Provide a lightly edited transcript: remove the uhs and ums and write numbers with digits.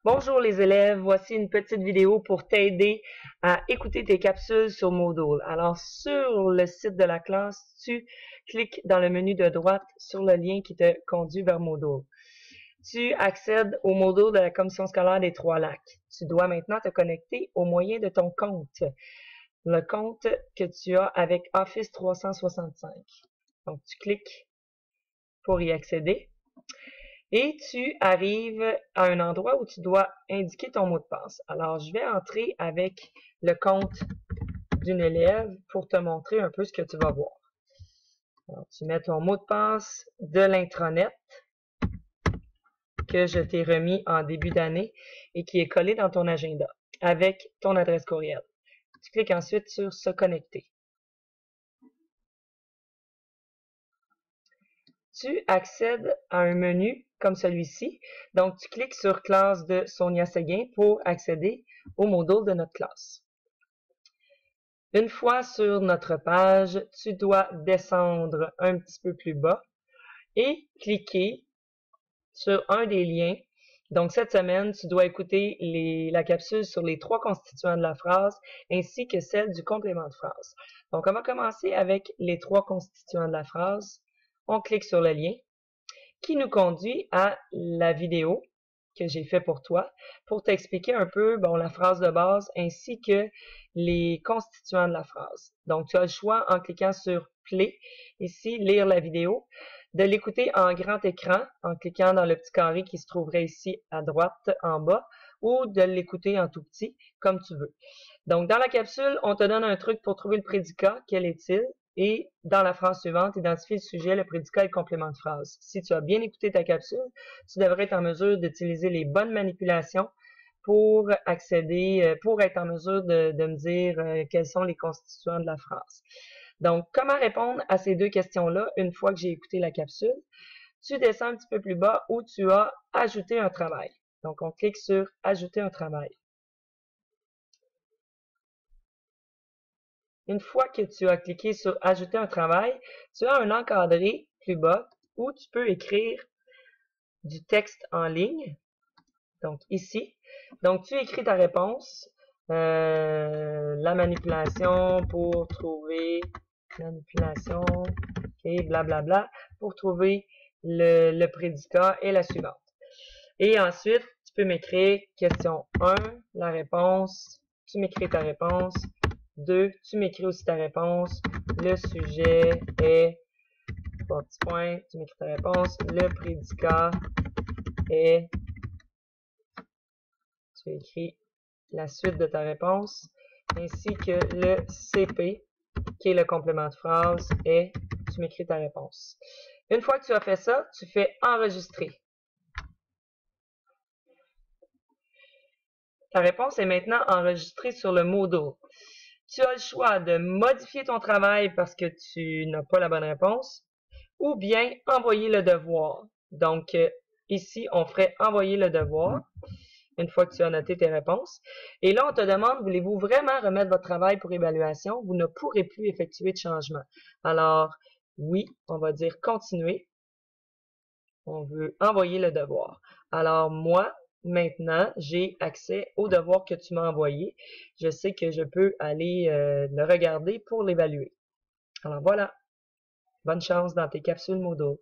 Bonjour les élèves, voici une petite vidéo pour t'aider à écouter tes capsules sur Moodle. Alors sur le site de la classe, tu cliques dans le menu de droite sur le lien qui te conduit vers Moodle. Tu accèdes au Moodle de la Commission scolaire des Trois-Lacs. Tu dois maintenant te connecter au moyen de ton compte, le compte que tu as avec Office 365. Donc tu cliques pour y accéder. Et tu arrives à un endroit où tu dois indiquer ton mot de passe. Alors, je vais entrer avec le compte d'une élève pour te montrer un peu ce que tu vas voir. Alors, tu mets ton mot de passe de l'intranet que je t'ai remis en début d'année et qui est collé dans ton agenda avec ton adresse courriel. Tu cliques ensuite sur « Se connecter ». Tu accèdes à un menu comme celui-ci. Donc, tu cliques sur classe de Sonia Séguin pour accéder au Moodle de notre classe. Une fois sur notre page, tu dois descendre un petit peu plus bas et cliquer sur un des liens. Donc, cette semaine, tu dois écouter la capsule sur les 3 constituants de la phrase ainsi que celle du complément de phrase. Donc, on va commencer avec les 3 constituants de la phrase. On clique sur le lien qui nous conduit à la vidéo que j'ai fait pour toi pour t'expliquer un peu la phrase de base ainsi que les constituants de la phrase. Donc, tu as le choix en cliquant sur Play, ici, lire la vidéo, de l'écouter en grand écran en cliquant dans le petit carré qui se trouverait ici à droite en bas ou de l'écouter en tout petit, comme tu veux. Donc, dans la capsule, on te donne un truc pour trouver le prédicat, quel est-il? Et dans la phrase suivante, identifie le sujet, le prédicat et le complément de phrase. Si tu as bien écouté ta capsule, tu devrais être en mesure d'utiliser les bonnes manipulations pour accéder, pour être en mesure de me dire quels sont les constituants de la phrase. Donc, comment répondre à ces 2 questions-là une fois que j'ai écouté la capsule? Tu descends un petit peu plus bas où tu as ajouté un travail. Donc, on clique sur ajouter un travail. Une fois que tu as cliqué sur ajouter un travail, tu as un encadré plus bas où tu peux écrire du texte en ligne. Donc ici. Donc tu écris ta réponse. La manipulation pour trouver manipulation et blablabla pour trouver le prédicat et la suivante. Et ensuite, tu peux m'écrire question 1, la réponse, tu m'écris ta réponse. 2, tu m'écris aussi ta réponse. Le sujet est, 3 petits points, tu m'écris ta réponse. Le prédicat est, tu écris la suite de ta réponse, ainsi que le CP, qui est le complément de phrase, est, tu m'écris ta réponse. Une fois que tu as fait ça, tu fais enregistrer. Ta réponse est maintenant enregistrée sur le Moodle. Tu as le choix de modifier ton travail parce que tu n'as pas la bonne réponse ou bien envoyer le devoir. Donc, ici, on ferait envoyer le devoir une fois que tu as noté tes réponses. Et là, on te demande, voulez-vous vraiment remettre votre travail pour évaluation? Vous ne pourrez plus effectuer de changement. Alors, oui, on va dire continuer. On veut envoyer le devoir. Alors, moi, maintenant, j'ai accès au devoir que tu m'as envoyé. Je sais que je peux aller le regarder pour l'évaluer. Alors voilà, bonne chance dans tes capsules Moodle.